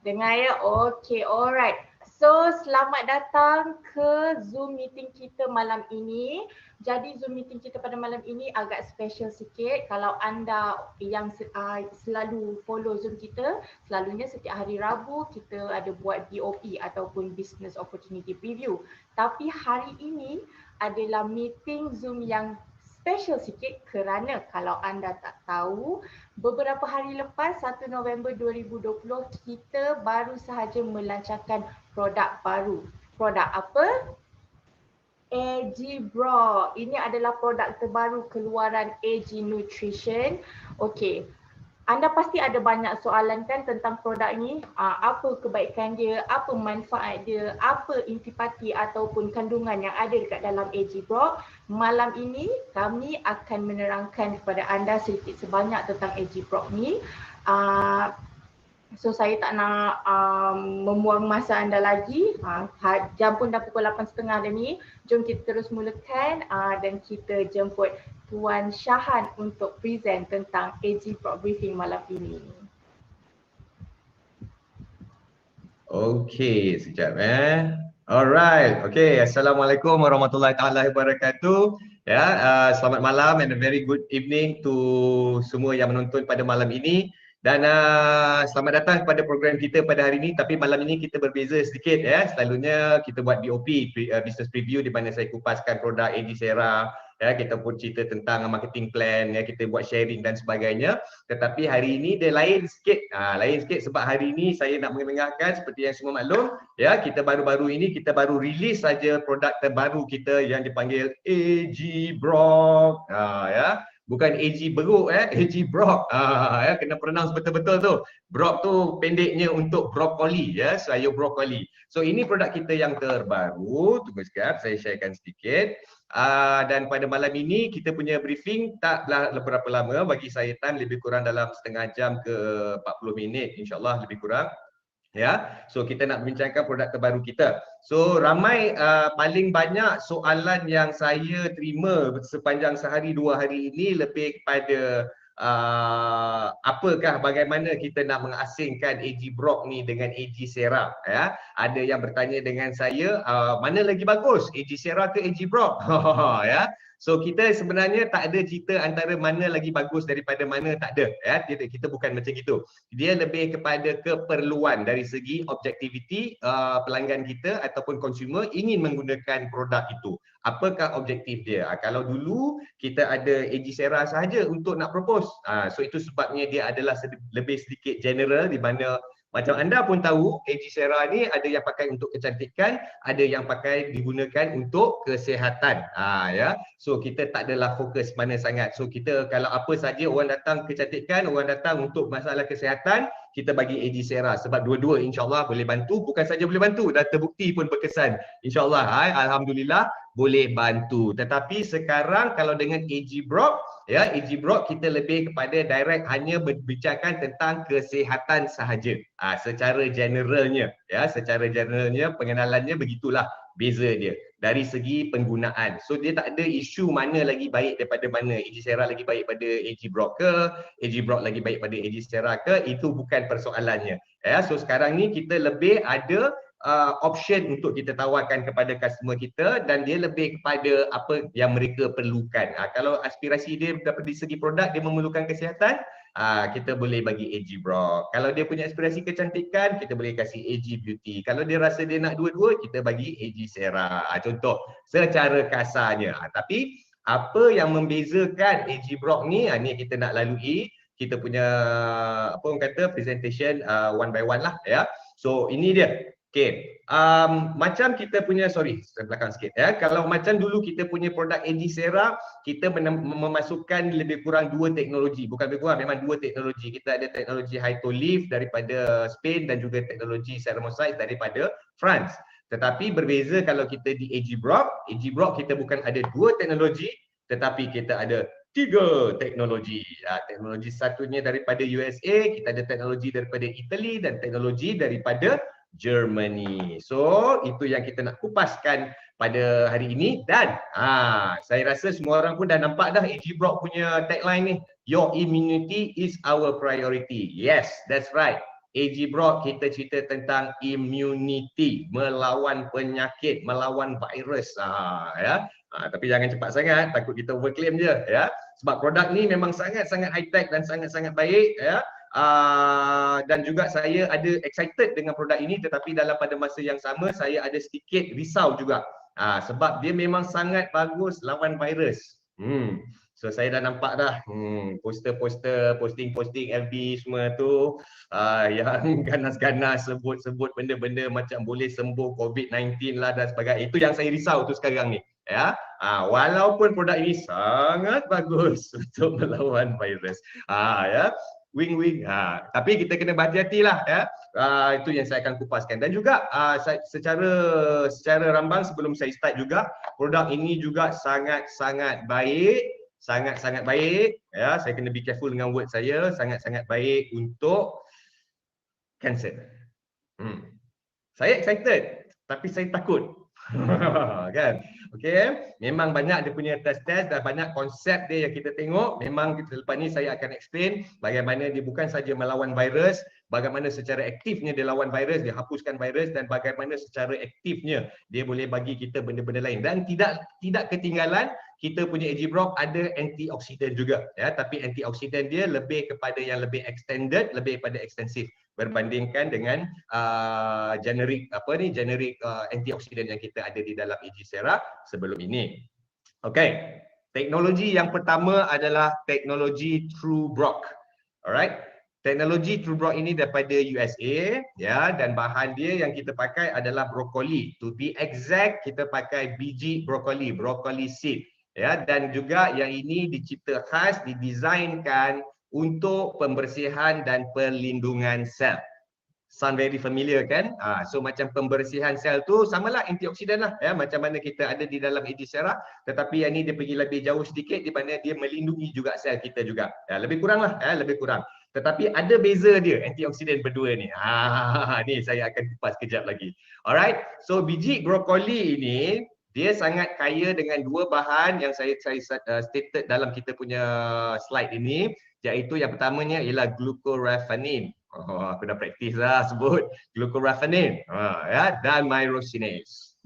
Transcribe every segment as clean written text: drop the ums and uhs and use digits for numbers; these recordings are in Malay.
Dengar ya? Okay, alright. So, selamat datang ke Zoom meeting kita malam ini. Jadi Zoom meeting kita pada malam ini agak special sikit. Kalau anda yang selalu follow Zoom kita, selalunya setiap hari Rabu kita ada buat BOP ataupun Business Opportunity Preview. Tapi hari ini adalah meeting Zoom yang special sikit kerana kalau anda tak tahu, beberapa hari lepas 1 November 2020 kita baru sahaja melancarkan produk baru. Produk apa? AG Bro. Ini adalah produk terbaru keluaran AG Nutrition. Okey. Anda pasti ada banyak soalan kan tentang produk ni, apa kebaikan dia, apa manfaat dia, apa intipati ataupun kandungan yang ada dekat dalam AG Bro. Malam ini kami akan menerangkan kepada anda sedikit sebanyak tentang AG Bro ni. So saya tak nak membuang masa anda lagi. Jam pun dah pukul 8.30 dah ni. Jom kita terus mulakan dan kita jemput Tuan Syahan untuk present tentang AG Prop Briefing malam ini. Okey, sekejap Alright, okay. Assalamualaikum warahmatullahi taala wabarakatuh. Ya, selamat malam and a very good evening to semua yang menonton pada malam ini. Dan selamat datang kepada program kita pada hari ini. Tapi malam ini kita berbeza sedikit ya. Selalunya kita buat BOP, Business Preview, di mana saya kupaskan produk AG Sera. Ya, kita pun cerita tentang marketing plan, ya, kita buat sharing dan sebagainya. Tetapi hari ini dia lain sikit. Lain sikit sebab hari ini saya nak mengingatkan seperti yang semua maklum, ya, kita baru-baru ini kita baru release saja produk terbaru kita yang dipanggil AG Brock. Ya. Bukan AG Beruk AG Brock. Ya, kena pronounce betul-betul tu. Brock tu pendeknya untuk brokoli, ya, sayur brokoli. So ini produk kita yang terbaru. Tunggu sekejap, saya sharekan sedikit. Dan pada malam ini kita punya briefing taklah berapa lama, bagi saya time lebih kurang dalam setengah jam ke 40 minit insyaAllah lebih kurang. Ya, so kita nak bincangkan produk terbaru kita. So ramai paling banyak soalan yang saya terima sepanjang sehari 2 hari ini lebih kepada apakah, bagaimana kita nak mengasingkan AG Brock ni dengan AG Sera, ya. Ada yang bertanya dengan saya, mana lagi bagus, AG Sera ke AG Brock? Ya. So kita sebenarnya tak ada cerita antara mana lagi bagus daripada mana, tak ada, ya. Kita bukan macam itu. Dia lebih kepada keperluan dari segi objektiviti pelanggan kita ataupun consumer ingin menggunakan produk itu. Apakah objektif dia? Kalau dulu kita ada AG Sera sahaja untuk nak propose. So itu sebabnya dia adalah lebih sedikit general, di mana macam anda pun tahu AG Sera ni ada yang pakai untuk kecantikan, ada yang pakai digunakan untuk kesihatan. Ya. So kita tak adalah fokus mana sangat. So kita kalau apa saja orang datang kecantikan, orang datang untuk masalah kesihatan, kita bagi AG Sera sebab dua-dua insyaAllah boleh bantu. Bukan saja boleh bantu, dah terbukti pun berkesan. InsyaAllah, alhamdulillah boleh bantu. Tetapi sekarang kalau dengan AG Brock, ya, AG Brock kita lebih kepada direct hanya berbincangkan tentang kesihatan sahaja. Secara generalnya, ya, secara generalnya pengenalannya begitulah beza dia dari segi penggunaan. So dia tak ada isu mana lagi baik daripada mana. AG Sera lagi baik pada AG Brock ke, AG Brock lagi baik pada AG Sera ke, itu bukan persoalannya. Ya, so sekarang ni kita lebih ada option untuk kita tawarkan kepada customer kita, dan dia lebih kepada apa yang mereka perlukan. Kalau aspirasi dia dari segi produk dia memerlukan kesihatan, kita boleh bagi AG Brock. Kalau dia punya aspirasi kecantikan, kita boleh kasih AG Beauty. Kalau dia rasa dia nak dua-dua, kita bagi AG Sera. Contoh secara kasarnya. Tapi apa yang membezakan AG Brock ni, ni kita nak lalui kita punya apa orang kata presentation one by one lah, ya. So ini dia. Okay, macam kita punya, sorry, saya belakang sikit ya. Kalau macam dulu kita punya produk AG Sera, kita memasukkan lebih kurang 2 teknologi. Bukan lebih kurang, memang 2 teknologi. Kita ada teknologi Hytolift daripada Spain dan juga teknologi Ceramosite daripada France. Tetapi berbeza kalau kita di AG Brock. AG Brock kita bukan ada 2 teknologi, tetapi kita ada 3 teknologi. Teknologi satunya daripada USA, kita ada teknologi daripada Italy dan teknologi daripada Germany. So itu yang kita nak kupaskan pada hari ini. Dan saya rasa semua orang pun dah nampak dah AG Brock punya tagline ni, your immunity is our priority. Yes, that's right. AG Brock kita cerita tentang immunity, melawan penyakit, melawan virus. Ya. Tapi jangan cepat sangat, takut kita overclaim je ya. Sebab produk ni memang sangat-sangat high tech dan sangat-sangat baik ya. Dan juga saya ada excited dengan produk ini, tetapi dalam pada masa yang sama saya ada sedikit risau juga. Sebab dia memang sangat bagus lawan virus. So saya dah nampak dah poster-poster, posting-posting FB semua tu yang ganas-ganas sebut-sebut benda-benda macam boleh sembuh COVID-19 lah dan sebagainya. Itu yang saya risau tu sekarang ni ya. Walaupun produk ini sangat bagus untuk melawan virus. Ya. Wing-wing. Tapi kita kena berhati-hati lah ya. Itu yang saya akan kupaskan. Dan juga secara rambang sebelum saya start juga, produk ini juga sangat-sangat baik. Sangat-sangat baik ya. Saya kena be careful dengan word saya. Sangat-sangat baik untuk cancer. Saya excited tapi saya takut. Kan? Okey, memang banyak dia punya test-test dan banyak konsep dia yang kita tengok. Memang lepas ni saya akan explain bagaimana dia bukan saja melawan virus, bagaimana secara aktifnya dia lawan virus, dia hapuskan virus, dan bagaimana secara aktifnya dia boleh bagi kita benda-benda lain. Dan tidak ketinggalan, kita punya AG Brock ada antioksidan juga ya, tapi antioksidan dia lebih kepada yang lebih extended, lebih pada ekstensif berbandingkan dengan generic antioksidan yang kita ada di dalam AG Sera sebelum ini. Okey, teknologi yang pertama adalah teknologi TrueBrock. Alright, teknologi TrueBrock ini daripada USA ya, dan bahan dia yang kita pakai adalah brokoli. To be exact, kita pakai biji brokoli seed ya, dan juga yang ini dicipta khas, didesainkan untuk pembersihan dan perlindungan sel. Sound very familiar kan? So macam pembersihan sel tu samalah antioksidan lah ya, macam mana kita ada di dalam AG Sera, tetapi yang ni dia pergi lebih jauh sedikit di mana dia melindungi juga sel kita juga. Ya, lebih kurang lah ya, lebih kurang. Tetapi ada beza dia antioksidan berdua ni. Ni saya akan kupas kejap lagi. Alright. So biji brokoli ini dia sangat kaya dengan dua bahan yang saya stated dalam kita punya slide ini, iaitu yang pertamanya ialah glucoraphanin. Aku dah praktis lah sebut glucoraphanin ya, dan myrosinase.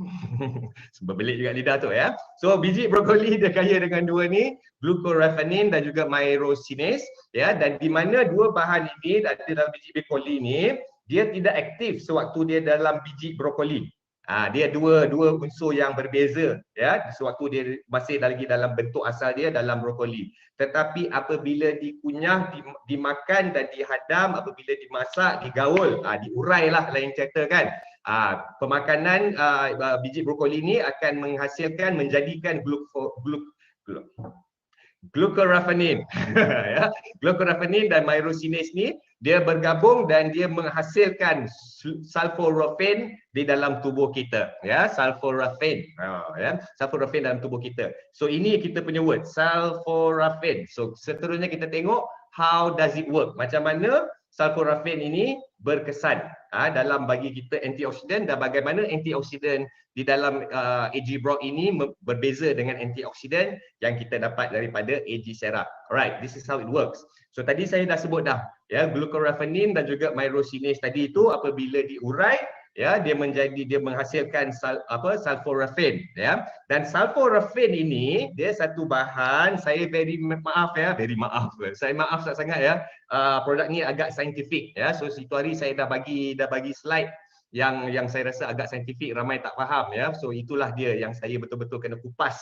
Sebab belik juga lidah tu ya. So biji brokoli dia kaya dengan dua ni, glucoraphanin dan juga myrosinase ya, dan di mana dua bahan ini ada dalam biji brokoli ni, dia tidak aktif sewaktu dia dalam biji brokoli. Dia dua unsur yang berbeza ya, sewaktu dia masih lagi dalam bentuk asal dia dalam brokoli. Tetapi apabila dikunyah, dimakan dan dihadam, apabila dimasak, digaul, diurai lah lain cerita kan. Pemakanan biji brokoli ini akan menjadikan glucoraphanin ya, glucoraphanin dan myrosinase ni dia bergabung dan dia menghasilkan sulforaphane di dalam tubuh kita ya, sulforaphane ya, sulforaphane dalam tubuh kita. So ini kita punya word sulforaphane. So seterusnya kita tengok how does it work, macam mana sulforaphane ini berkesan dalam bagi kita antioksidan, dan bagaimana antioksidan di dalam AG Brock ini berbeza dengan antioksidan yang kita dapat daripada AG Sera. Alright, this is how it works. So tadi saya dah sebut dah ya, glucoraphanin dan juga myrosinase tadi itu apabila diurai ya, dia menghasilkan sulforaphane ya. Dan sulforaphane ini dia satu bahan, saya saya maaf sangat ya, produk ni agak saintifik ya. So situ hari saya dah bagi slide yang saya rasa agak saintifik, ramai tak faham ya. So itulah dia yang saya betul-betul kena kupas,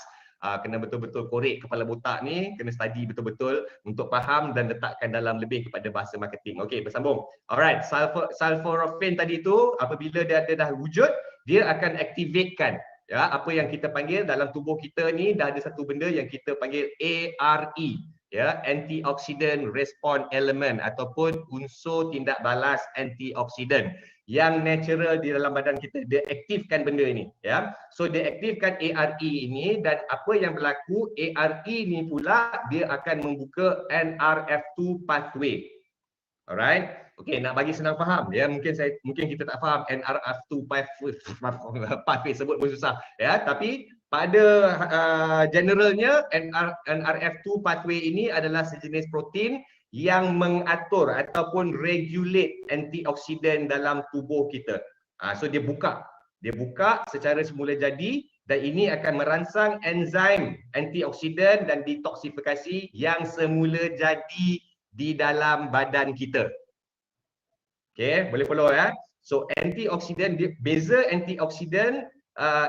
kena betul-betul korek kepala botak ni, kena study betul-betul untuk faham dan letakkan dalam lebih kepada bahasa marketing. Okey, bersambung. Alright, sulforaphane tadi tu apabila dia dah wujud, dia akan activatekan ya, apa yang kita panggil dalam tubuh kita ni dah ada satu benda yang kita panggil ARE ya, antioxidant response element ataupun unsur tindak balas antioksidan yang natural di dalam badan kita. Dia aktifkan benda ini ya. So dia aktifkan ARE ini, dan apa yang berlaku, ARE ni pula dia akan membuka NRF2 pathway. Alright. Okey, nak bagi senang faham ya, mungkin kita tak faham NRF2 pathway sebut pun susah ya, tapi pada generalnya NRF2 pathway ini adalah sejenis protein yang mengatur ataupun regulate antioksidan dalam tubuh kita. So dia buka secara semula jadi, dan ini akan merangsang enzim antioksidan dan detoksifikasi yang semula jadi di dalam badan kita. Okay, boleh follow ya. So antioksidan, beza antioksidan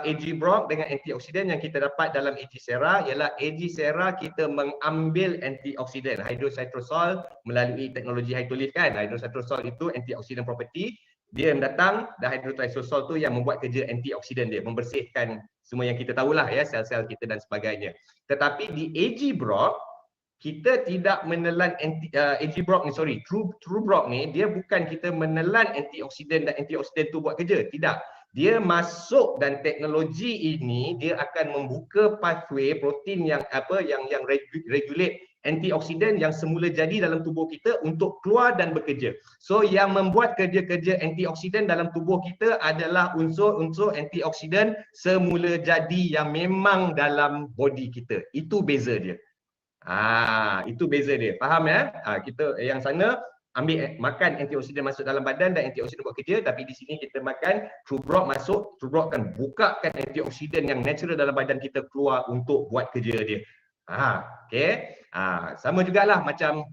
AG Brock dengan antioksidan yang kita dapat dalam AG Sera ialah AG Sera kita mengambil antioksidan hydrocytosol melalui teknologi hydrolif kan. Hydrocytosol itu antioksidan property, dia datang dan hydrocytosol tu yang membuat kerja antioksidan dia, membersihkan semua yang kita tahulah ya, sel-sel kita dan sebagainya. Tetapi di AG Brock kita tidak menelan AG Brock ni, True Brock ni dia bukan kita menelan antioksidan dan antioksidan tu buat kerja, tidak. Dia masuk dan teknologi ini dia akan membuka pathway protein yang regulate antioksidan yang semula jadi dalam tubuh kita untuk keluar dan bekerja. So yang membuat kerja-kerja antioksidan dalam tubuh kita adalah unsur-unsur antioksidan semula jadi yang memang dalam body kita. Itu beza dia. Itu beza dia. Faham ya? Kita yang sana ambil makan antioksidan masuk dalam badan dan antioksidan buat kerja, tapi di sini kita makan True Brock masuk, True Brock akan bukakan antioksidan yang natural dalam badan kita keluar untuk buat kerja dia. Okey. Sama jugalah macam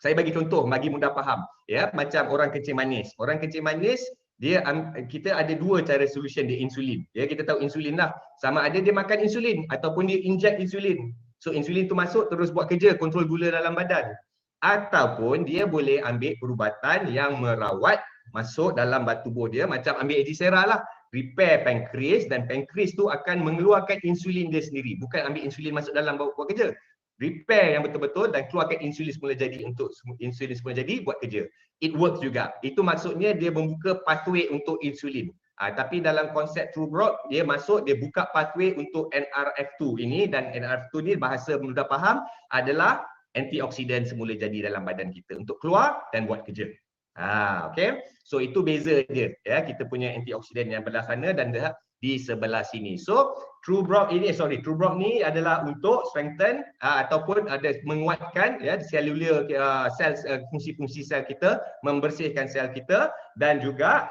saya bagi contoh bagi mudah faham ya, macam orang kencing manis. Orang kencing manis dia kita ada dua cara solution dia insulin. Ya, kita tahu insulin lah. Sama ada dia makan insulin ataupun dia inject insulin. So insulin tu masuk terus buat kerja kontrol gula dalam badan. Ataupun dia boleh ambil perubatan yang merawat masuk dalam tubuh dia, macam ambil AG Sera lah, repair pankreas, dan pankreas tu akan mengeluarkan insulin dia sendiri, bukan ambil insulin masuk dalam buat kerja. Repair yang betul-betul dan keluarkan insulin semula jadi untuk insulin semula jadi buat kerja. It works juga. Itu maksudnya dia membuka pathway untuk insulin. Tapi dalam konsep True Brock dia masuk, dia buka pathway untuk NRF2 ini, dan NRF2 ni bahasa mudah faham adalah antioksidan semula jadi dalam badan kita untuk keluar dan buat kerja. Okay. So itu beza dia ya, kita punya antioksidan yang belah sana dan di sebelah sini. So True Brock ni adalah untuk strengthen ataupun ada menguatkan ya cellular fungsi-fungsi sel kita, membersihkan sel kita dan juga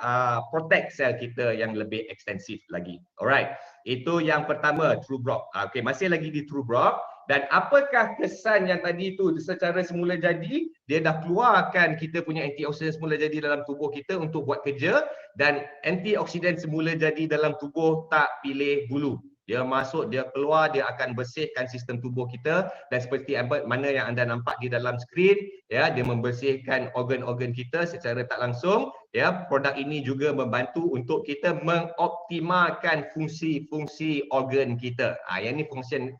protect sel kita yang lebih ekstensif lagi. Alright. Itu yang pertama True Brock. Okay, masih lagi di True Brock. Dan apakah kesan yang tadi itu secara semula jadi, dia dah keluarkan kita punya antioksidan semula jadi dalam tubuh kita untuk buat kerja, dan antioksidan semula jadi dalam tubuh tak pilih bulu. Dia masuk, dia keluar, dia akan bersihkan sistem tubuh kita, dan seperti mana yang anda nampak di dalam skrin ya, dia membersihkan organ-organ kita secara tak langsung ya. Produk ini juga membantu untuk kita mengoptimalkan fungsi-fungsi organ kita. Yang ni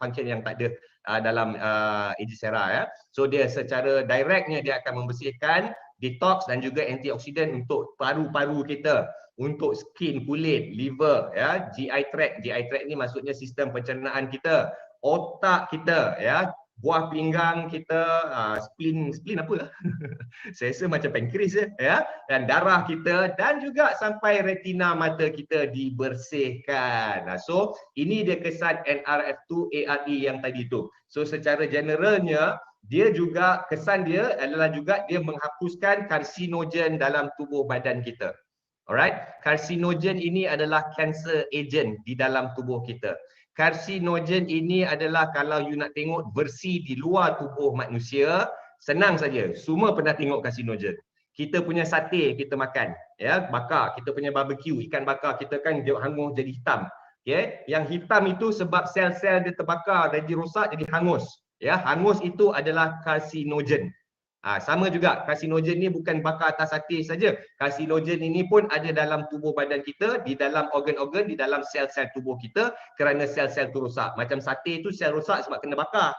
function yang tak ada dalam AG Sera ya. So dia secara directnya dia akan membersihkan, detox dan juga antioksidan untuk paru-paru kita, untuk skin, kulit, liver ya, GI tract. GI tract ni maksudnya sistem pencernaan kita, otak kita ya, buah pinggang kita, spleen apa lah? Saya rasa macam pankreas ya, dan darah kita, dan juga sampai retina mata kita dibersihkan. So ini dia kesan NRF2 ARE yang tadi tu. So secara generalnya dia juga kesan dia adalah juga dia menghapuskan karsinogen dalam tubuh badan kita. Alright, karsinogen ini adalah cancer agent di dalam tubuh kita. Karsinogen ini adalah kalau you nak tengok versi di luar tubuh manusia, senang saja. Semua pernah tengok karsinogen. Kita punya sate kita makan, ya, bakar, kita punya barbecue, ikan bakar kita kan dia hangus jadi hitam. Okay? Yang hitam itu sebab sel-sel dia terbakar, jadi rosak, jadi hangus. Ya, hangus itu adalah karsinogen. Sama juga, karsinogen ni bukan bakar atas sate saja. Karsinogen ini pun ada dalam tubuh badan kita, di dalam organ-organ, di dalam sel-sel tubuh kita, kerana sel-sel tu rosak. Macam sate tu sel rosak sebab kena bakar.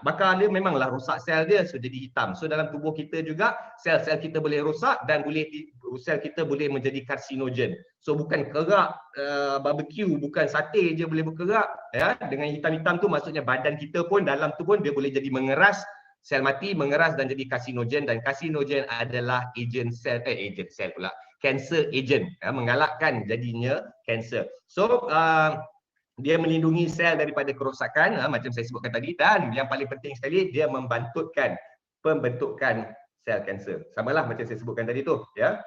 Bakar dia memanglah rosak sel dia, so jadi hitam. So dalam tubuh kita juga sel-sel kita boleh rosak dan sel kita boleh menjadi karsinogen. So bukan kerak barbecue, bukan sate je boleh berkerak ya. Dengan hitam-hitam tu maksudnya badan kita pun dalam tu pun dia boleh jadi mengeras, sel mati mengeras dan jadi karsinogen, dan karsinogen adalah cancer agent ya, menggalakkan jadinya kanser. So dia melindungi sel daripada kerosakan macam saya sebutkan tadi, dan yang paling penting sekali dia membantutkan pembentukan sel kanser. Samalah macam saya sebutkan tadi tu, ya.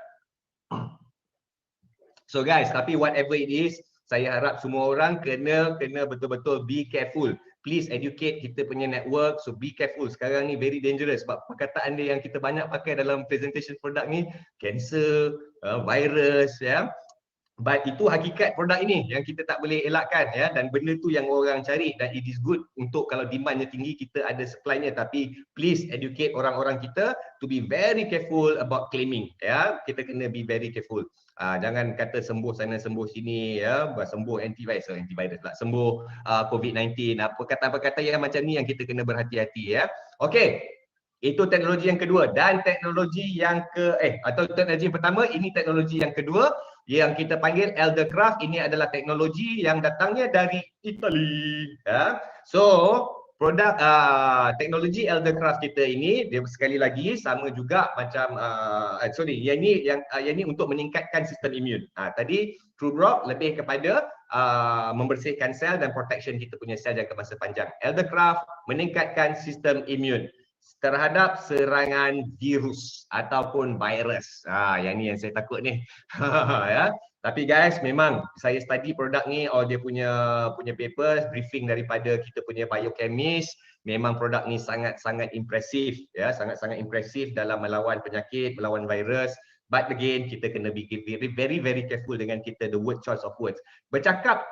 So guys, tapi whatever it is, saya harap semua orang kena betul-betul be careful. Please educate kita punya network. So be careful. Sekarang ni very dangerous sebab perkataan dia yang kita banyak pakai dalam presentation produk ni, cancer, virus, ya. But itu hakikat produk ini yang kita tak boleh elakkan, ya, dan benda tu yang orang cari, dan it is good untuk kalau demandnya tinggi kita ada supply-nya, tapi please educate orang-orang kita to be very careful about claiming, ya. Kita kena be very careful. Jangan kata sembuh sana sembuh sini, ya, sembuh antivirus lah, sembuh COVID-19, perkataan-perkataan yang macam ni yang kita kena berhati-hati, ya. Okey. Itu teknologi yang kedua, dan teknologi yang teknologi yang pertama, ini teknologi yang kedua yang kita panggil Eldercraft. Ini adalah teknologi yang datangnya dari Itali, ya. So produk teknologi Eldercraft kita ini, dia sekali lagi sama juga macam yang ini untuk meningkatkan sistem imun. Tadi TrueBrock lebih kepada membersihkan sel dan protection kita punya sel jangka masa panjang. Eldercraft meningkatkan sistem imun terhadap serangan virus ataupun virus. Yang ni yang saya takut ni. Ya. Tapi guys, memang saya study produk ni, dia punya paper briefing daripada kita punya biochemist. Memang produk ni sangat-sangat impresif, ya, sangat-sangat impresif dalam melawan penyakit, melawan virus. But again, kita kena be very very careful dengan kita the word choice of words. Bercakap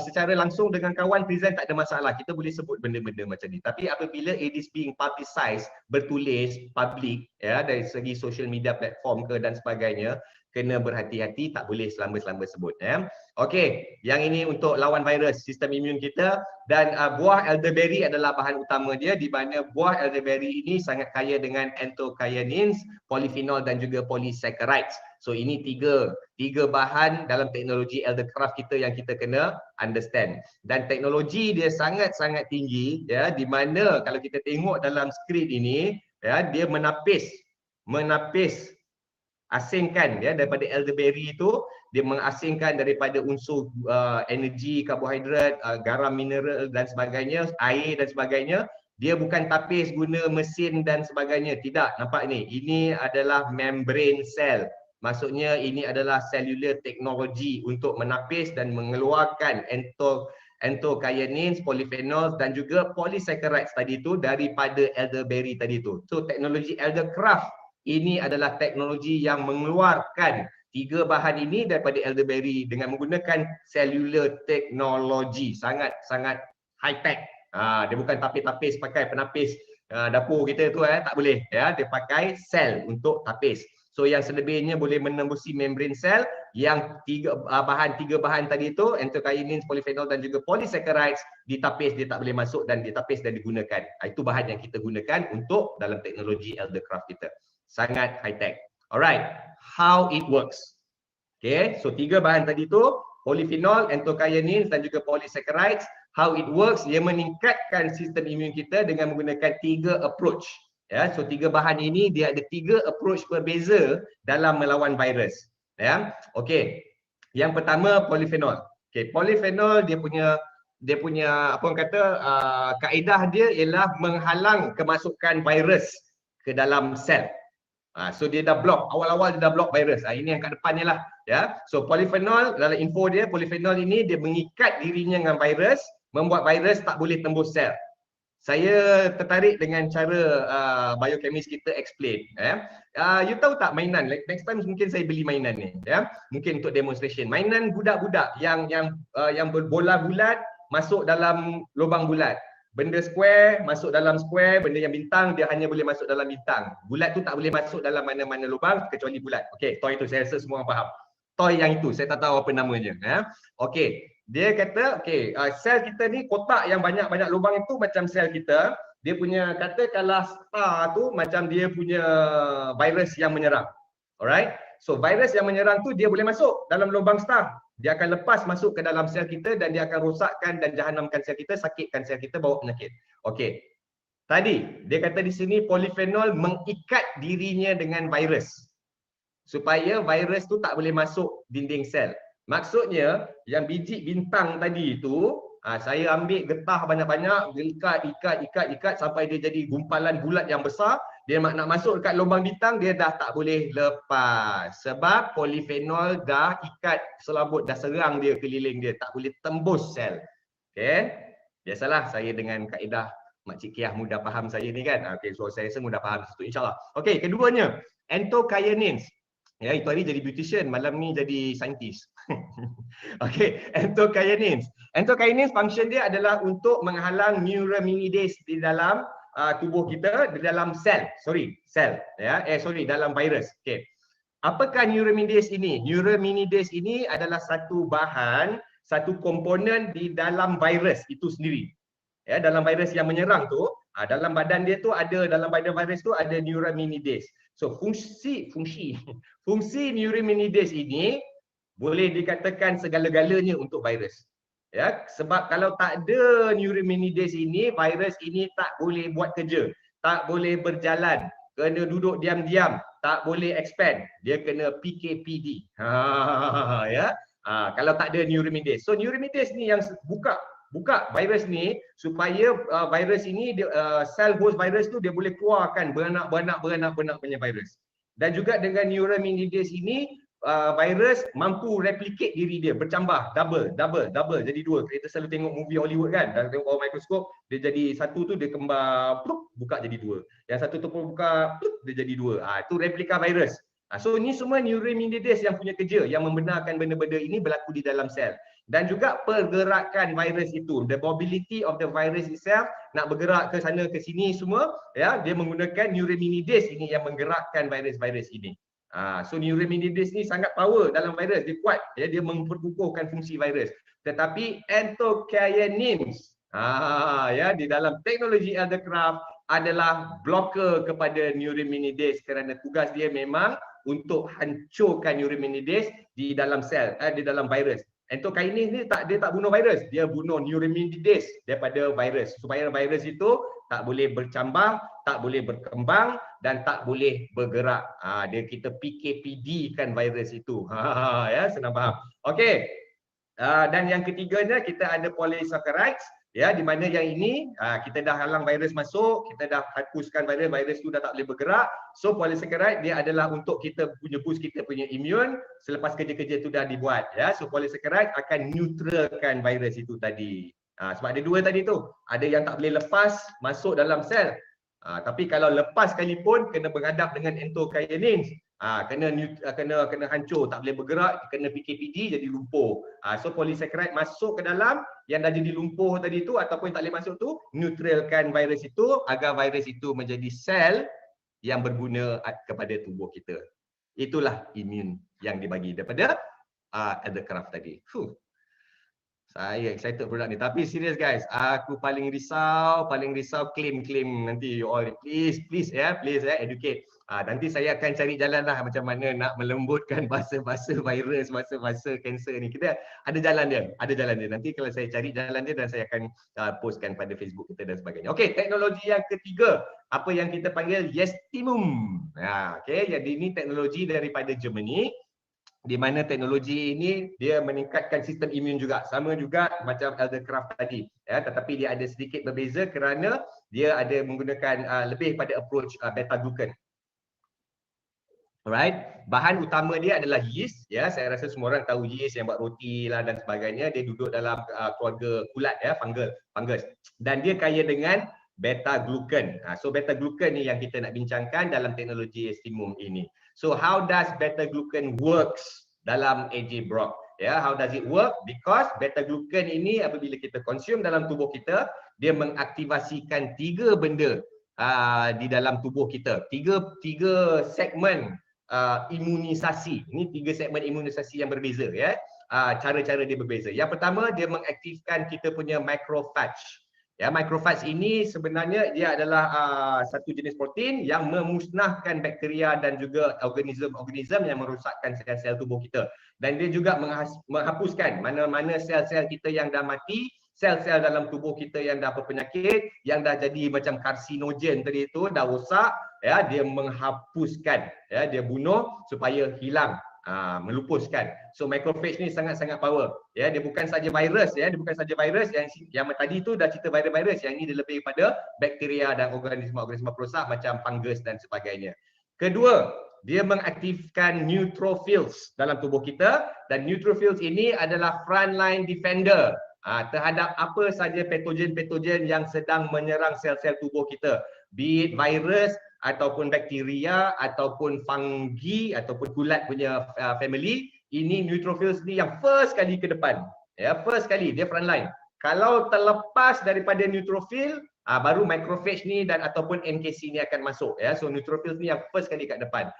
secara langsung dengan kawan, present tak ada masalah. Kita boleh sebut benda-benda macam ni. Tapi apabila it is being publicized, bertulis, public, ya, dari segi social media platform ke dan sebagainya, kena berhati-hati, tak boleh selamba-selamba sebut, ya. Okey, yang ini untuk lawan virus, sistem imun kita, dan buah elderberry adalah bahan utama dia, di mana buah elderberry ini sangat kaya dengan anthocyanins, polyphenol dan juga polysaccharides. So ini tiga bahan dalam teknologi Eldercraft kita yang kita kena understand. Dan teknologi dia sangat-sangat tinggi, ya, di mana kalau kita tengok dalam skrin ini, ya, dia menapis asingkan, ya, daripada elderberry itu, dia mengasingkan daripada unsur energi, karbohidrat, garam, mineral dan sebagainya, air dan sebagainya. Dia bukan tapis guna mesin dan sebagainya, tidak. Nampak ni, ini adalah membrane cell. Maksudnya ini adalah cellular technology untuk menapis dan mengeluarkan anthocyanins, polyphenols dan juga polysaccharides tadi tu daripada elderberry tadi tu. So teknologi Eldercraft ini adalah teknologi yang mengeluarkan tiga bahan ini daripada elderberry dengan menggunakan cellular technology. Sangat-sangat high tech. Dia bukan tapis-tapis pakai penapis dapur kita tu, tak boleh, ya. Dia pakai sel untuk tapis. So yang selebihnya boleh menembusi membrane sel, yang tiga bahan tadi itu, anthocyanins, polyphenol dan juga polysaccharides, ditapis, dia tak boleh masuk, dan ditapis dan digunakan. Itu bahan yang kita gunakan untuk dalam teknologi Eldercraft kita. Sangat high tech. Alright, how it works. Okay, so tiga bahan tadi tu, polyphenol, anthocyanins dan juga polysaccharides. How it works, dia meningkatkan sistem imun kita dengan menggunakan tiga approach. Ya, so tiga bahan ini dia ada tiga approach berbeza dalam melawan virus. Ya, okay. Yang pertama polyphenol. Okay, polyphenol dia punya apa orang kata kaedah dia ialah menghalang kemasukan virus ke dalam sel. So dia dah block, awal-awal dia dah block virus. Ini yang kat depannya lah, ya. So polyphenol, dalam info dia, polyphenol ini dia mengikat dirinya dengan virus, membuat virus tak boleh tembus sel. Saya tertarik dengan cara biochemist kita explain, ya. You tahu tak mainan, next time mungkin saya beli mainan ni, ya. Mungkin untuk demonstration. Mainan budak-budak yang berbola bulat masuk dalam lubang bulat. Benda square masuk dalam square, benda yang bintang dia hanya boleh masuk dalam bintang. Bulat tu tak boleh masuk dalam mana-mana lubang kecuali bulat. Okey, toy tu saya rasa semua orang faham. Toy yang itu, saya tak tahu apa namanya, ya. Okey, dia kata okey, sel kita ni kotak yang banyak-banyak lubang itu macam sel kita. Dia punya katakanlah star tu macam dia punya virus yang menyerang. Alright? So virus yang menyerang tu dia boleh masuk dalam lubang star. Dia akan lepas masuk ke dalam sel kita dan dia akan rosakkan dan jahanamkan sel kita, sakitkan sel kita, bawa penyakit. Okey. Tadi dia kata di sini polyphenol mengikat dirinya dengan virus supaya virus tu tak boleh masuk dinding sel. Maksudnya yang biji bintang tadi itu Saya ambil getah banyak-banyak, ikat sampai dia jadi gumpalan bulat yang besar. Dia nak masuk dekat lubang bintang, dia dah tak boleh lepas. Sebab polifenol dah ikat selabut, dah serang dia keliling dia, tak boleh tembus sel. Okay. Biasalah saya dengan kaedah Makcik Kiah mudah faham saya ni kan. Okay, so saya rasa mudah faham situ insyaAllah. Okay, keduanya, anthocyanins. Ya, itu hari jadi beautician, malam ni jadi saintis. Okay, anthocyanins. Anthocyanins function dia adalah untuk menghalang neuraminidase di dalam tubuh kita, di dalam sel. Dalam virus. Okay. Apakah neuraminidase ini? Neuraminidase ini adalah satu bahan, satu komponen di dalam virus itu sendiri. Ya, dalam virus yang menyerang tu, dalam badan dia tu ada, dalam badan virus tu ada neuraminidase. So fungsi neuraminidase ini boleh dikatakan segala-galanya untuk virus. Ya, sebab kalau tak ada neuraminidase ini, virus ini tak boleh buat kerja, tak boleh berjalan, kena duduk diam-diam, tak boleh expand, dia kena PKPD. Ya. Kalau tak ada neuraminidase. So neuraminidase ni yang buka virus ni supaya virus ini sel host virus tu dia boleh keluarkan beranak punya virus. Dan juga dengan neuraminidase ini virus mampu replicate diri dia, bercambah, double jadi dua. Kita selalu tengok movie Hollywood kan, dalam tengok bawah mikroskop, dia jadi satu tu dia kembar plup, buka jadi dua. Yang satu tu pun buka plup, dia jadi dua. Itu replika virus. So ini semua neuraminidase yang punya kerja, yang membenarkan benda-benda ini berlaku di dalam sel. Dan juga pergerakan virus itu, the mobility of the virus itself, nak bergerak ke sana ke sini semua, ya, dia menggunakan neuraminidase ini yang menggerakkan virus-virus ini. So neuraminidase ni sangat power dalam virus, dia kuat, ya, dia memperkukuhkan fungsi virus. Tetapi anthocyanins, ya, di dalam teknologi Eldercraft adalah blocker kepada neuraminidase kerana tugas dia memang untuk hancurkan neuraminidase di dalam sel, di dalam virus. Anthocyanins ni dia tak bunuh virus, dia bunuh neuraminidase daripada virus supaya virus itu tak boleh bercambah, tak boleh berkembang dan tak boleh bergerak. Kita PKPD kan virus itu. Ya, senang faham. Okey. Dan yang ketiganya kita ada polysaccharides, ya, di mana yang ini kita dah halang virus masuk, kita dah hapuskan virus tu dah tak boleh bergerak. So polysaccharide dia adalah untuk kita punya boost kita punya imun selepas kerja-kerja tu dah dibuat, ya. So polysaccharide akan neutralkan virus itu tadi. Sebab ada dua tadi tu, ada yang tak boleh lepas masuk dalam sel. Tapi kalau lepas sekalipun kena berhadap dengan anthocyanins, kena hancur, tak boleh bergerak, kena PKPD jadi lumpuh. So polysaccharide masuk ke dalam yang dah jadi lumpuh tadi tu ataupun tak boleh masuk tu, neutralkan virus itu agar virus itu menjadi sel yang berguna kepada tubuh kita. Itulah imun yang dibagi daripada Eldercraft tadi. Saya excited produk ni. Tapi serius guys, aku paling risau claim nanti you all please educate. Nanti saya akan cari jalan lah macam mana nak melembutkan bahasa-bahasa virus, bahasa-bahasa kanser ni. Kita ada jalan dia. Nanti kalau saya cari jalan dia dan saya akan postkan pada Facebook kita dan sebagainya. Okey, teknologi yang ketiga, apa yang kita panggil Yestimum. Okey, jadi ini teknologi daripada Germany, di mana teknologi ini dia meningkatkan sistem imun juga, sama juga macam Eldercraft tadi, ya, tetapi dia ada sedikit berbeza kerana dia ada menggunakan lebih pada approach beta glucan. Alright, bahan utama dia adalah yeast, ya, saya rasa semua orang tahu yeast yang buat roti lah dan sebagainya. Dia duduk dalam keluarga kulat, ya, fungus, dan dia kaya dengan beta glucan. So beta glucan ni yang kita nak bincangkan dalam teknologi Yestimum ini. So how does beta glucan works dalam AJ Brock? Ya, how does it work? Because beta glucan ini apabila kita consume dalam tubuh kita, dia mengaktivasikan tiga benda di dalam tubuh kita. Tiga segmen imunisasi. Ini tiga segmen imunisasi yang berbeza, ya. Cara-cara dia berbeza. Yang pertama, dia mengaktifkan kita punya macrophage. Ya, macrophage ini sebenarnya dia adalah satu jenis protein yang memusnahkan bakteria dan juga organism-organism yang merosakkan sel-sel tubuh kita. Dan dia juga menghapuskan mana-mana sel-sel kita yang dah mati, sel-sel dalam tubuh kita yang dah berpenyakit, yang dah jadi macam karsinogen tadi itu, dah rosak, ya, dia menghapuskan, ya, dia bunuh supaya hilang melupuskan. So macrophage ni sangat-sangat power. Ya, dia bukan saja virus ya, dia bukan saja virus yang tadi tu dah cerita virus, yang ini dia lebih pada bakteria dan organisma-organisma perosak macam fungus dan sebagainya. Kedua, dia mengaktifkan neutrophils dalam tubuh kita, dan neutrophils ini adalah frontline defender terhadap apa saja patogen-patogen yang sedang menyerang sel-sel tubuh kita, be it virus ataupun bakteria ataupun fungi ataupun kulat punya family. Ini neutrophils ni yang first kali ke depan, ya, first kali dia frontline. Kalau terlepas daripada neutrophil, baru macrophage ni dan ataupun NKC ni akan masuk, ya. So neutrophils ni yang first kali kat depan,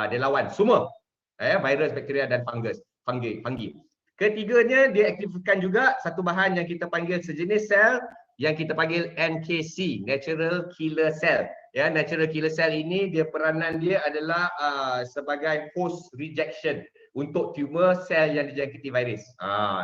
dia lawan semua, ya, virus, bakteria dan fungi. Ketiganya, dia aktifkan juga satu bahan yang kita panggil sejenis sel yang kita panggil NKC, natural killer cell. Ya, natural killer cell ini peranan dia adalah sebagai host rejection untuk tumor sel yang dijangkiti virus.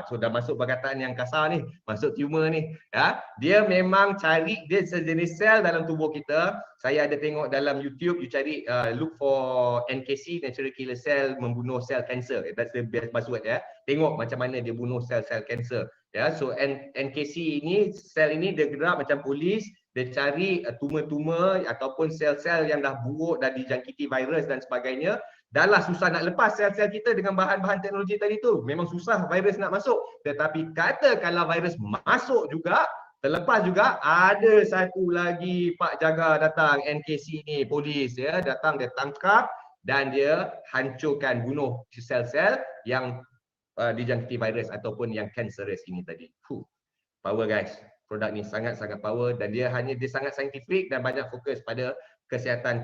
So dah masuk perkataan yang kasar ni, masuk tumor ni. Ya, dia memang cari, dia sejenis sel dalam tubuh kita. Saya ada tengok dalam YouTube, you cari look for NKC, natural killer cell membunuh sel kanser. That's the best password, ya. Tengok macam mana dia bunuh sel-sel kanser. Ya, so NKC ini, sel ini dia gerak macam polis. Dia cari tumor-tumor ataupun sel-sel yang dah buruk, dah dijangkiti virus dan sebagainya. Dah lah susah nak lepas sel-sel kita dengan bahan-bahan teknologi tadi tu. Memang susah virus nak masuk. Tetapi katakanlah virus masuk juga, terlepas juga, ada satu lagi pak jaga datang, NKC ni, polis, ya, datang, dia tangkap dan dia hancurkan, bunuh sel-sel yang dijangkiti virus ataupun yang cancerous ini tadi. Power guys. Produk ni sangat-sangat power dan dia sangat saintifik dan banyak fokus pada kesihatan.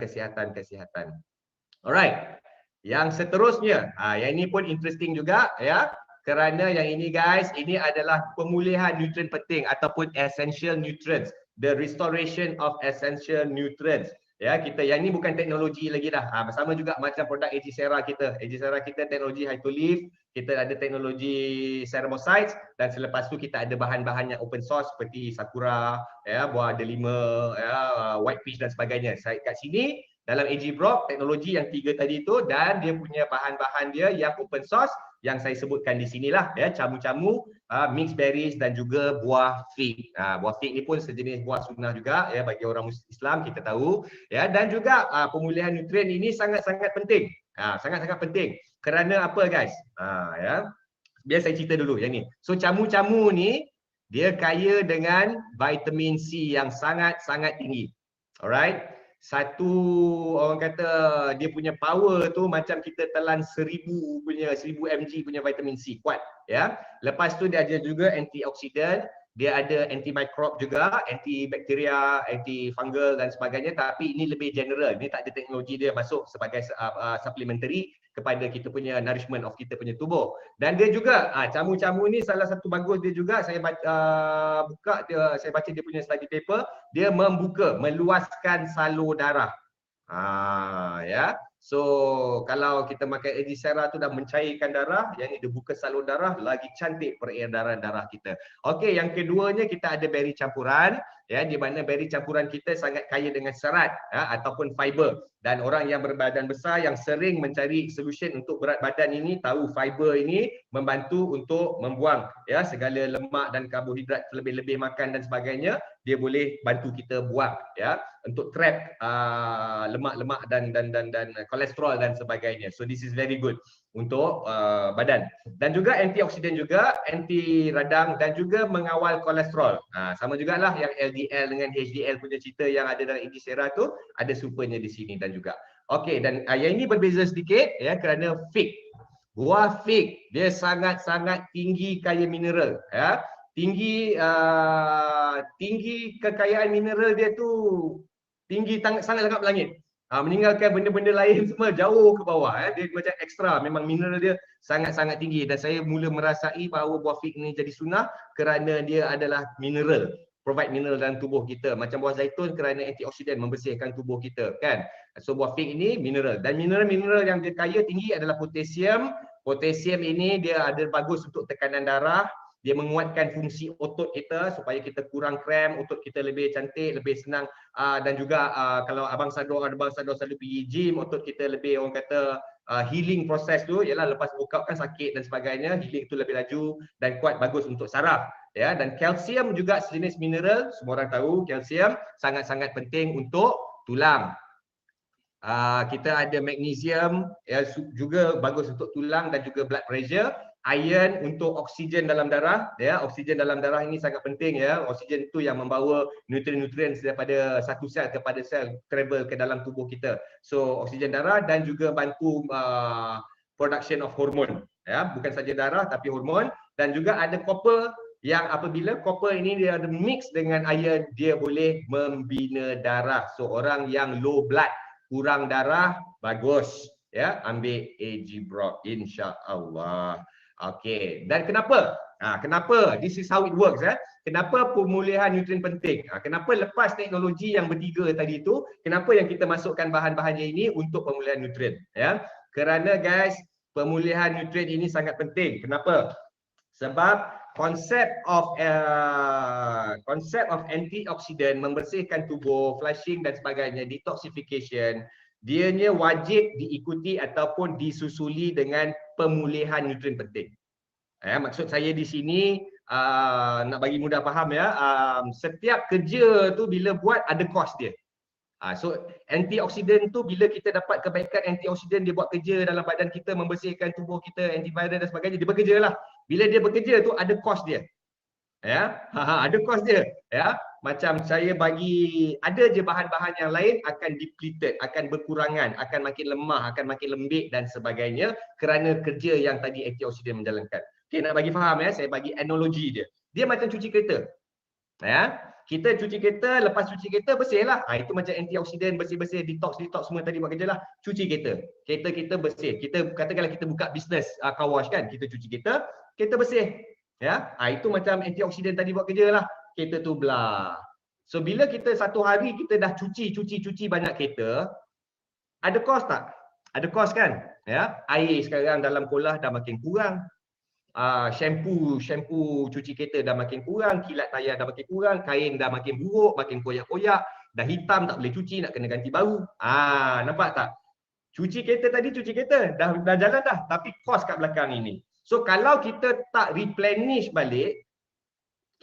Alright. Yang seterusnya, yang ini pun interesting juga, ya. Kerana yang ini guys, ini adalah pemulihan nutrien penting ataupun essential nutrients, the restoration of essential nutrients. Ya, kita yang ini bukan teknologi lagi dah. Sama juga macam produk AG Sera kita. AG Sera kita teknologi Hytolife, kita ada teknologi Ceramosites, dan selepas tu kita ada bahan-bahan yang open source seperti Sakura, ya, buah delima, ya, white peach dan sebagainya. Saya kat sini dalam AG Brock, teknologi yang 3 tadi tu, dan dia punya bahan-bahan dia yang open source yang saya sebutkan di sinilah, ya, camu-camu, mixed berries dan juga buah fig. Buah fig ni pun sejenis buah sunnah juga, ya, bagi orang Islam kita tahu, ya. Dan juga pemulihan nutrien ini sangat-sangat penting. Sangat-sangat penting. Kerana apa guys? Ya. Biar saya cerita dulu yang ni. So camu-camu ni dia kaya dengan vitamin C yang sangat-sangat tinggi. Alright. Satu orang kata dia punya power tu macam kita telan 1000 mg punya vitamin C, kuat, ya. Lepas tu dia ada juga antioksidan, dia ada antimicrobe juga, antibakteria, antifungal dan sebagainya, tapi ini lebih general. Ini tak ada teknologi dia masuk sebagai supplementary kepada kita punya nourishment of kita punya tubuh. Dan dia juga camu-camu ni salah satu bagus dia juga, saya saya baca dia punya study paper, dia meluaskan salur darah. Ya. So kalau kita makan AG Sera tu dah mencairkan darah, yang ini dia buka salur darah, lagi cantik peredaran darah kita. Okey, yang keduanya kita ada berry campuran, ya, di mana berry campuran kita sangat kaya dengan serat, ya, ataupun fiber. Dan orang yang berbadan besar yang sering mencari solution untuk berat badan ini tahu fiber ini membantu untuk membuang, ya, segala lemak dan karbohidrat lebih-lebih makan dan sebagainya, dia boleh bantu kita buang, ya, untuk trap lemak-lemak dan kolesterol dan sebagainya. So this is very good untuk badan. Dan juga antioksidan juga, anti radang dan juga mengawal kolesterol. Sama jugalah yang LDL dengan HDL punya cerita yang ada dalam AG Sera tu, ada supernya di sini dan juga. Okey, dan yang ini berbeza sedikit, ya, kerana fig. Buah fig dia sangat-sangat tinggi kaya mineral, ya. Tinggi kekayaan mineral dia tu tinggi sangat langap langit. Meninggalkan benda-benda lain semua jauh ke bawah, ya. Dia macam ekstra, memang mineral dia sangat-sangat tinggi, dan saya mula merasai bahawa buah fig ni jadi sunnah kerana dia adalah mineral, provide mineral dalam tubuh kita. Macam buah zaitun kerana antioksidan, membersihkan tubuh kita, kan. So buah fig ini mineral, dan mineral-mineral yang dia kaya tinggi adalah potasium. Potasium ini dia ada bagus untuk tekanan darah, dia menguatkan fungsi otot kita supaya kita kurang kram, otot kita lebih cantik, lebih senang, dan juga kalau abang Sador selalu pergi gym, otot kita lebih, orang kata, healing proses tu ialah lepas workout kan sakit dan sebagainya, healing tu lebih laju dan kuat, bagus untuk saraf. Ya, dan kalsium juga sejenis mineral, semua orang tahu kalsium sangat-sangat penting untuk tulang. Kita ada magnesium ya, juga bagus untuk tulang dan juga blood pressure. Iron untuk oksigen dalam darah ya, oksigen dalam darah ini sangat penting ya. Oksigen itu yang membawa nutrien-nutrien daripada satu sel kepada sel travel ke dalam tubuh kita. So oksigen darah dan juga bantu production of hormone ya, bukan saja darah tapi hormon. Dan juga ada copper yang apabila copper ini dia ada mix dengan iron, dia boleh membina darah. So orang yang low blood, kurang darah, bagus ya, ambil AG Brock insya-Allah. Okey, dan kenapa? Kenapa? This is how it works ya. Kenapa pemulihan nutrien penting? Kenapa lepas teknologi yang bertiga tadi itu, kenapa yang kita masukkan bahan-bahannya ini untuk pemulihan nutrien ya? Kerana guys, pemulihan nutrien ini sangat penting. Kenapa? Sebab konsep of antioksidan, membersihkan tubuh, flushing dan sebagainya, detoxification, dianya wajib diikuti ataupun disusuli dengan pemulihan nutrien penting. Maksud saya di sini nak bagi mudah faham ya, setiap kerja tu bila buat ada kos dia. So antioksidan tu bila kita dapat kebaikan antioksidan, dia buat kerja dalam badan kita, membersihkan tubuh kita, antiviral dan sebagainya, dia bekerja lah. Bila dia bekerja tu ada kos dia. Ya, ada kos dia ya. Macam saya bagi, ada je bahan-bahan yang lain akan depleted, akan berkurangan, akan makin lemah, akan makin lembik dan sebagainya kerana kerja yang tadi antioksidan menjalankan. Okey, nak bagi faham ya, saya bagi analogi dia. Dia macam cuci kereta. Ya, kita cuci kereta, lepas cuci kereta bersihlah. Itu macam antioksidan, bersih-bersih, detox semua tadi buat kerja lah. Cuci kereta. Kereta kita bersih. Kita katakanlah kita buka bisnes car wash kan, kita cuci kereta, kereta bersih. Ya, itu macam antioksidan tadi buat kerja lah. Kereta tu belah. So bila kita satu hari kita dah cuci banyak kereta, ada kos tak? Ada kos kan? Ya, air sekarang dalam kolah dah makin kurang. Shampoo cuci kereta dah makin kurang, kilat tayar dah makin kurang, kain dah makin buruk, makin koyak-koyak, dah hitam tak boleh cuci, nak kena ganti baru. Nampak tak? Cuci kereta tadi, cuci kereta dah jalan dah, tapi kos kat belakang ini. So kalau kita tak replenish balik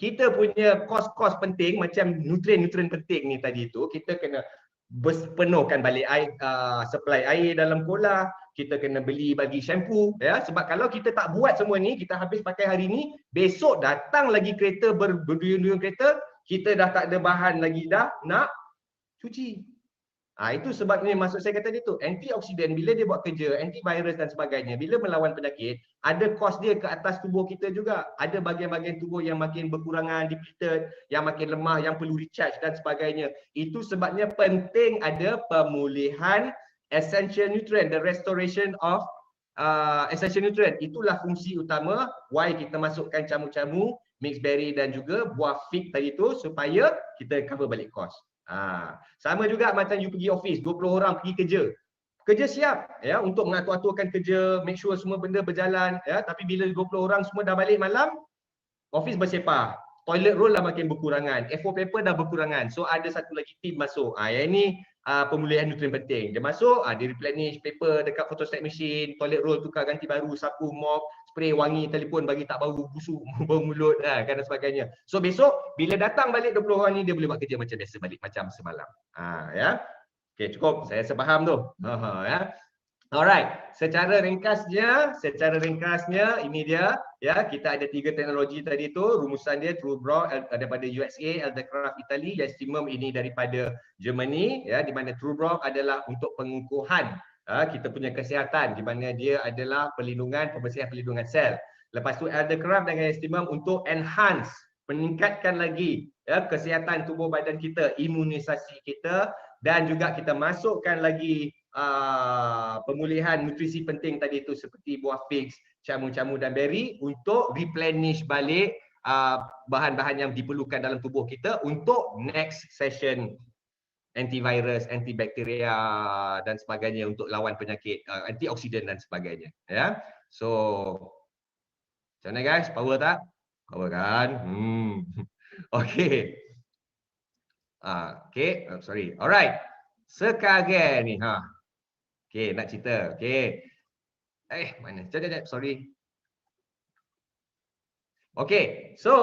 kita punya kos-kos penting macam nutrien-nutrien penting ni tadi tu, kita kena penuhkan balik air, supply air dalam kolah, kita kena beli bagi shampoo ya, sebab kalau kita tak buat semua ni, kita habis pakai hari ni, besok datang lagi kereta berduyun-duyun kereta, kita dah tak ada bahan lagi dah nak cuci. Itu sebabnya maksud saya kata dia tu, antioksidan bila dia buat kerja, antivirus dan sebagainya, bila melawan penyakit, ada kos dia ke atas tubuh kita juga. Ada bahagian-bahagian tubuh yang makin berkurangan, depleted, yang makin lemah, yang perlu recharge dan sebagainya. Itu sebabnya penting ada pemulihan essential nutrient, the restoration of essential nutrient. Itulah fungsi utama why kita masukkan camu-camu, mixed berry dan juga buah fig tadi tu supaya kita cover balik kos. Sama juga macam you pergi office, 20 orang pergi kerja. Kerja siap ya untuk mengatur-aturkan kerja, make sure semua benda berjalan ya, tapi bila 20 orang semua dah balik malam, office bersepah. Toilet roll dah makin berkurangan, A4 paper dah berkurangan. So ada satu lagi team masuk. Yang ini pemulihan nutrien penting. Dia masuk, dia replenish paper dekat photostat machine, toilet roll tukar ganti baru, sapu, mop, spray wangi telefon bagi tak bau busuk bau mulut kan dan sebagainya. So besok bila datang balik 20 orang ni dia boleh buat kerja macam biasa balik macam semalam. Ya. Okey, cukup saya sepaham tu. Ya. Alright, secara ringkasnya ini dia ya, kita ada 3 teknologi tadi tu, rumusan dia TrueBrock daripada USA, Eldercraft Italy, Yestimum ini daripada Germany ya, di mana TrueBrock adalah untuk pengukuhan kita punya kesihatan, di mana dia adalah pembersihan pelindungan sel. Lepas tu Eldercraft dengan Yestimum untuk enhance, meningkatkan lagi ya kesihatan tubuh badan kita, imunisasi kita, dan juga kita masukkan lagi pemulihan nutrisi penting tadi itu seperti buah figs, camu-camu dan berry untuk replenish balik bahan-bahan yang diperlukan dalam tubuh kita untuk next session antivirus, antibakteria dan sebagainya untuk lawan penyakit, antioksidan dan sebagainya ya. So macam mana guys, power tak? Power kan? Okey. Sorry. Alright. Sekarang ni Okey, nak cerita. Okey. Mana? Sekejap, sorry. Okey, so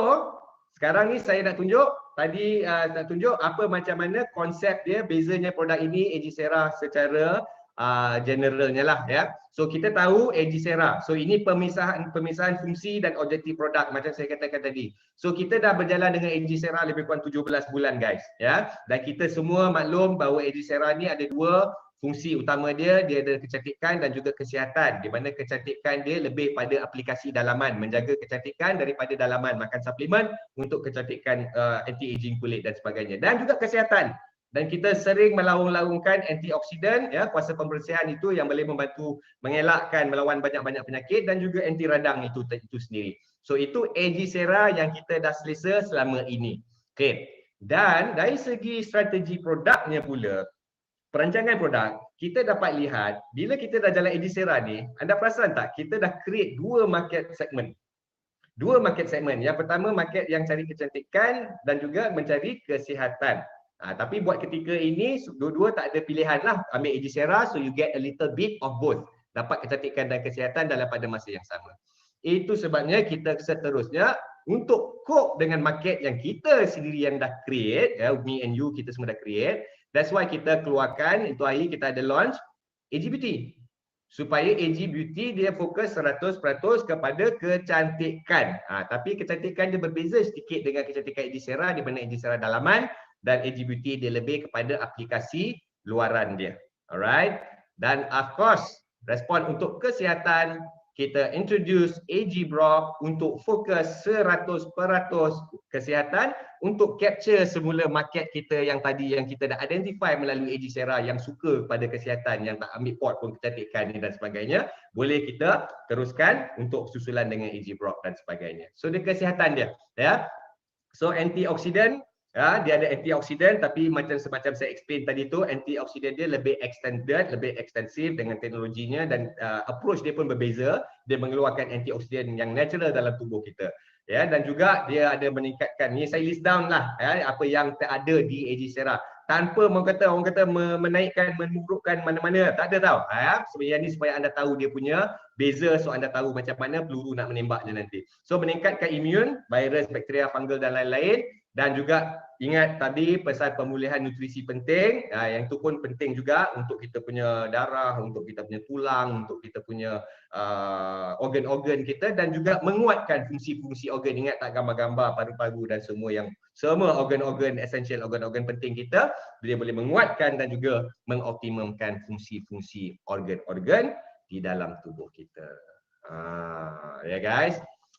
sekarang ni saya nak tunjuk tadi nak tunjuk apa macam mana konsep dia, bezanya produk ini Agicera secara generalnya lah ya. So kita tahu Agicera. So ini pemisahan fungsi dan objektif produk macam saya katakan tadi. So kita dah berjalan dengan Agicera lebih kurang 17 bulan guys ya. Dan kita semua maklum bahawa Agicera ni ada dua fungsi utama dia ada kecantikan dan juga kesihatan, di mana kecantikan dia lebih pada aplikasi dalaman, menjaga kecantikan daripada dalaman, makan suplemen untuk kecantikan anti-aging kulit dan sebagainya, dan juga kesihatan. Dan kita sering melaung-laungkan antioksidan ya, kuasa pembersihan itu yang boleh membantu mengelakkan melawan banyak-banyak penyakit dan juga anti radang itu sendiri. So itu Agicera yang kita dah selesa selama ini. Okey. Dan dari segi strategi produknya pula, perancangan produk, kita dapat lihat bila kita dah jalan Agicera ni, anda perasan tak kita dah create dua market segment. Dua market segment. Yang pertama market yang cari kecantikan dan juga mencari kesihatan. Tapi buat ketika ini dua-dua tak ada pilihan lah, ambil Agicera, so you get a little bit of both. Dapat kecantikan dan kesihatan dalam pada masa yang sama. Itu sebabnya kita seterusnya untuk cope dengan market yang kita sendiri yang dah create, ya, me and you kita semua dah create. That's why kita keluarkan, itu hari kita ada launch AG Beauty. Supaya AG Beauty dia fokus 100% kepada kecantikan. Tapi kecantikan dia berbeza sedikit dengan kecantikan Agicera, di mana Agicera dalaman dan AG Beauty dia lebih kepada aplikasi luaran dia. Alright. Dan of course, respon untuk kesihatan, kita introduce AG Brock untuk fokus 100% kesihatan untuk capture semula market kita yang tadi yang kita dah identify melalui Agicera yang suka pada kesihatan, yang tak ambil pot pun kecantikan dan sebagainya, boleh kita teruskan untuk susulan dengan AG Brock dan sebagainya. So dia kesihatan dia ya. So antioksidan, ya, dia ada antioksidan tapi macam saya explain tadi tu, antioksidan dia lebih extended, lebih ekstensif dengan teknologinya dan approach dia pun berbeza. Dia mengeluarkan antioksidan yang natural dalam tubuh kita. Ya, dan juga dia ada meningkatkan, ni saya list down lah ya, apa yang ada di Agicera tanpa orang kata menaikkan, menurunkan mana-mana, tak ada tau ya. Sebenarnya ni supaya anda tahu dia punya beza, so anda tahu macam mana peluru nak menembaknya nanti. So meningkatkan imun, virus, bakteria, fungal dan lain-lain. Dan juga ingat tadi pesan pemulihan nutrisi penting, yang itu pun penting juga untuk kita punya darah, untuk kita punya tulang, untuk kita punya organ-organ kita, dan juga menguatkan fungsi-fungsi organ. Ingat tak gambar-gambar paru-paru dan semua organ-organ essential, organ-organ penting kita, dia boleh menguatkan dan juga mengoptimumkan fungsi-fungsi organ-organ di dalam tubuh kita. Ya guys.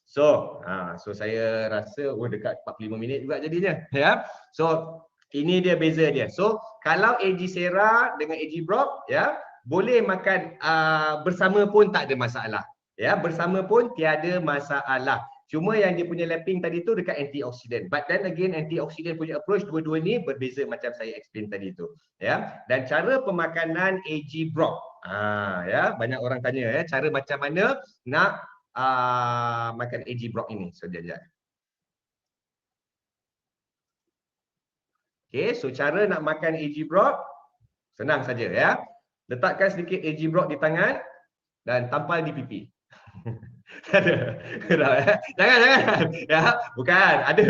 So saya rasa dekat 45 minit juga jadinya ya. So ini dia beza dia. So kalau Agicera dengan AG Brock ya, boleh makan bersama pun tak ada masalah. Ya, bersama pun tiada masalah. Cuma yang dia punya lapping tadi tu dekat antioksidan. But then again antioksidan punya approach dua-dua ni berbeza macam saya explain tadi tu. Ya. Dan cara pemakanan AG Brock. Ya, banyak orang tanya ya, cara macam mana nak makan AG Brock ini. So jap. Okay, so cara nak makan AG Brock senang saja ya. Letakkan sedikit AG Brock di tangan dan tampal di pipi. Jangan ya, bukan ada.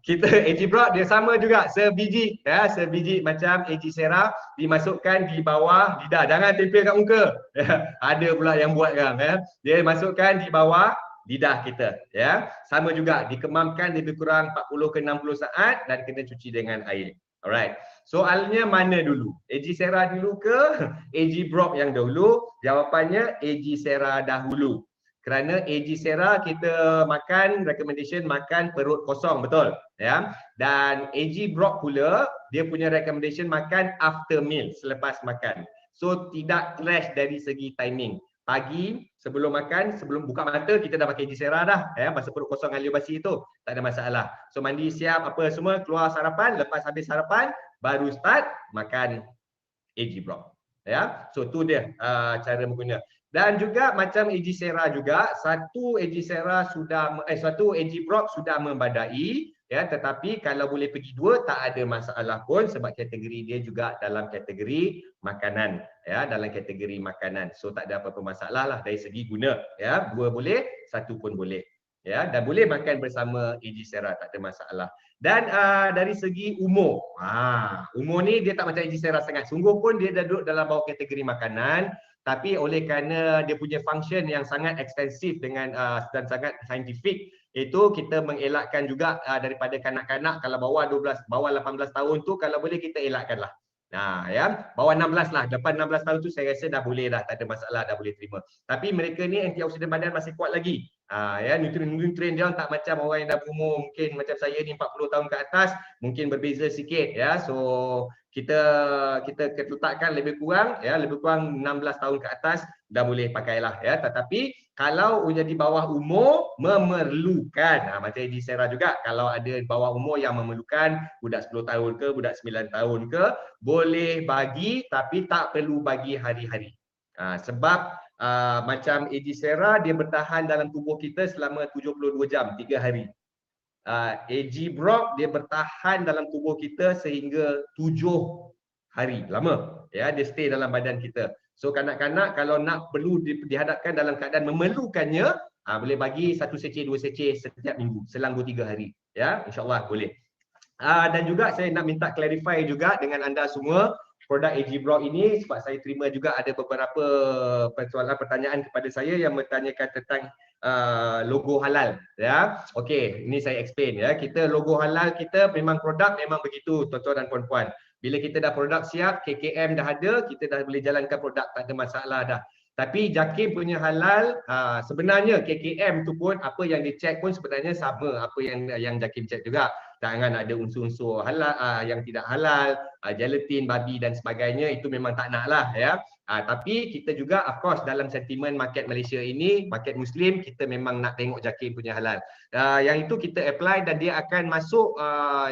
Kita AG Brock dia sama juga, sebiji ya, sebiji macam Agicera, dimasukkan di bawah lidah, jangan tempel kat muka ya. Ada pula yang buat kan ya, dia masukkan di bawah lidah kita ya. Sama juga dikemamkan lebih kurang 40 ke 60 saat dan kena cuci dengan air. Alright. Soalnya mana dulu? Agicera dulu ke AG Brock yang dahulu? Jawapannya Agicera dahulu. Kerana Agicera kita makan, recommendation makan perut kosong, betul ya. Dan AG Brock pula dia punya recommendation makan after meal, selepas makan. So tidak clash dari segi timing. Pagi sebelum makan, sebelum buka mata kita dah pakai Agicera dah ya, masa perut kosong alio basi itu tak ada masalah. So mandi siap apa semua, keluar sarapan, lepas habis sarapan baru start makan AG Brock ya. So tu dia cara mengguna. Dan juga macam Agicera juga, satu AG Brock sudah membadai, ya, tetapi kalau boleh pergi 2 tak ada masalah pun sebab kategori dia juga dalam kategori makanan, ya, dalam kategori makanan. So tak ada apa-apa masalah lah dari segi guna, ya. 2 boleh, 1 pun boleh. Ya, dan boleh makan bersama AG Sera, tak ada masalah. Dan dari segi umur, umur ni dia tak macam AG Sera sangat. Sungguh pun dia dah duduk dalam bawah kategori makanan, tapi oleh kerana dia punya function yang sangat ekstensif dengan dan sangat saintifik, itu kita mengelakkan juga daripada kanak-kanak kalau bawah 12, bawah 18 tahun tu kalau boleh kita elakkanlah. Nah, ya, bawah 16 lah, depan 16 tahun tu saya rasa dah boleh dah, tak ada masalah, dah boleh terima. Tapi mereka ni antioksidan badan masih kuat lagi. Ya, nutrien dia tak macam orang yang dah berumur mungkin macam saya ni 40 tahun ke atas, mungkin berbeza sikit, ya. So kita letakkan lebih kurang, ya, lebih kurang 16 tahun ke atas dah boleh pakailah, ya. Tetapi kalau di bawah umur memerlukan, macam AG Sera juga, kalau ada bawah umur yang memerlukan, budak 10 tahun ke, budak 9 tahun ke, boleh bagi tapi tak perlu bagi hari-hari. Sebab macam AG Sera dia bertahan dalam tubuh kita selama 72 jam, 3 hari. AG Brock dia bertahan dalam tubuh kita sehingga 7 hari, lama, ya, dia stay dalam badan kita. So kanak-kanak kalau nak perlu dihadapkan dalam keadaan memerlukannya, boleh bagi 1 seceh 2 seceh setiap minggu selang 2-3 hari, ya, insyaAllah boleh. Dan juga saya nak minta clarify juga dengan anda semua produk AG Brock ini, sebab saya terima juga ada beberapa pertanyaan kepada saya yang bertanyakan tentang logo halal, ya. Okey, ini saya explain, ya. Kita logo halal kita memang produk memang begitu tuan-tuan dan puan-puan. Bila kita dah produk siap, KKM dah ada, kita dah boleh jalankan produk, tak ada masalah dah. Tapi JAKIM punya halal, sebenarnya KKM tu pun apa yang dicek pun sebenarnya sama apa yang JAKIM cek juga. Jangan ada unsur-unsur halal yang tidak halal, gelatin, babi dan sebagainya, itu memang tak nak lah, ya. Tapi kita juga of course dalam sentimen market Malaysia ini, market Muslim, kita memang nak tengok JAKIM punya halal. Yang itu kita apply dan dia akan masuk,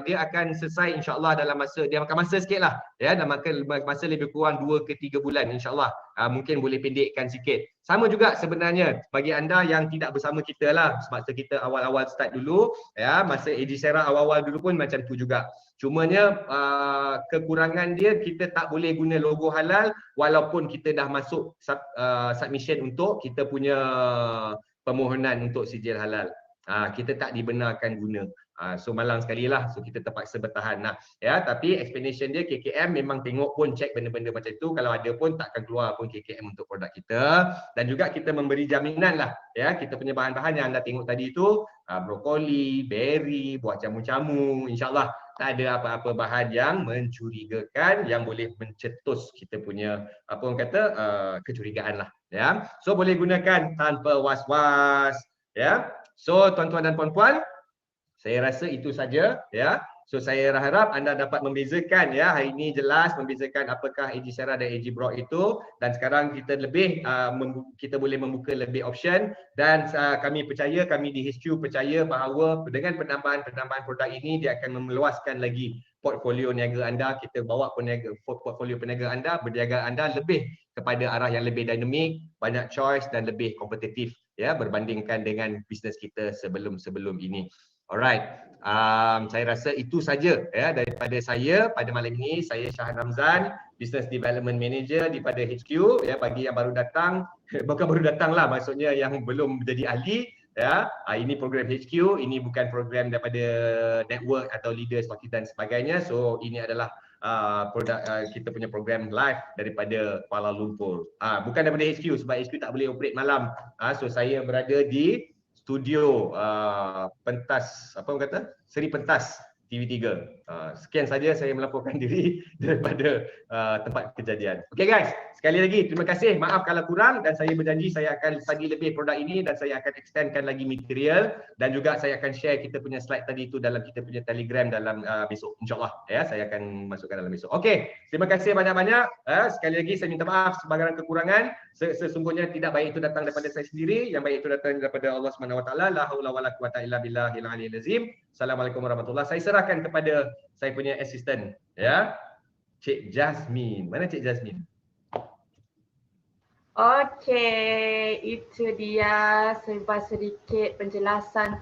dia akan selesai insyaAllah dalam masa, dia makan masa sikit lah, ya, dan makan masa lebih kurang 2 ke 3 bulan insyaAllah. Mungkin boleh pendekkan sikit. Sama juga sebenarnya bagi anda yang tidak bersama kita lah, semasa kita awal-awal start dulu, ya, masa AG Sera awal-awal dulu pun macam tu juga. Cumanya kekurangan dia, kita tak boleh guna logo halal walaupun kita dah masuk submission untuk kita punya permohonan untuk sijil halal. Kita tak dibenarkan guna. So malang sekali lah, so kita terpaksa bertahan. Ya, tapi explanation dia KKM memang tengok pun cek benda-benda macam tu, kalau ada pun takkan keluar pun KKM untuk produk kita. Dan juga kita memberi jaminan lah, ya, kita punya bahan-bahan yang anda tengok tadi tu, brokoli, beri, buah jamu-jamu, insyaAllah tak ada apa-apa bahan yang mencurigakan yang boleh mencetus kita punya apa orang kata kecurigaan lah, ya. So boleh gunakan tanpa was-was, ya. So tuan-tuan dan puan-puan, saya rasa itu saja, ya. So saya harap anda dapat membezakan, ya, hari ini jelas membezakan apakah AG Sera dan AG Brock itu, dan sekarang kita lebih kita boleh membuka lebih option, dan kami percaya, kami di HQ percaya bahawa dengan penambahan produk ini dia akan meluaskan lagi portfolio niaga anda. Kita bawa portfolio peniaga anda, berniaga anda lebih kepada arah yang lebih dinamik, banyak choice dan lebih kompetitif, ya, berbandingkan dengan bisnes kita sebelum ini. Alright, saya rasa itu saja, ya, daripada saya pada malam ini. Saya Shahan Ramzan, Business Development Manager daripada HQ, ya, bagi yang baru datang, bukan baru datang lah, maksudnya yang belum menjadi ahli, ya. Ini program HQ, ini bukan program daripada network atau leaders dan sebagainya. So ini adalah produk kita punya program live daripada Kuala Lumpur. Bukan daripada HQ sebab HQ tak boleh operate malam. So saya berada di studio pentas, apa orang kata, Seri Pentas TV3. Sekian saja saya melaporkan diri daripada tempat kejadian. Okay guys, sekali lagi terima kasih, maaf kalau kurang, dan saya berjanji saya akan bagi lebih produk ini dan saya akan extendkan lagi material, dan juga saya akan share kita punya slide tadi itu dalam kita punya Telegram dalam besok, insyaAllah, ya, saya akan masukkan dalam besok. Okay, terima kasih banyak-banyak. Sekali lagi saya minta maaf sebarang kekurangan. Sesungguhnya tidak baik itu datang daripada saya sendiri, yang baik itu datang daripada Allah SWT. La haula wala quwata illa billahil aliyil azim. Assalamualaikum warahmatullahi. Saya serahkan kepada saya punya assistant, ya, Cik Jasmine. Mana Cik Jasmine? Okey, itu dia sedikit penjelasan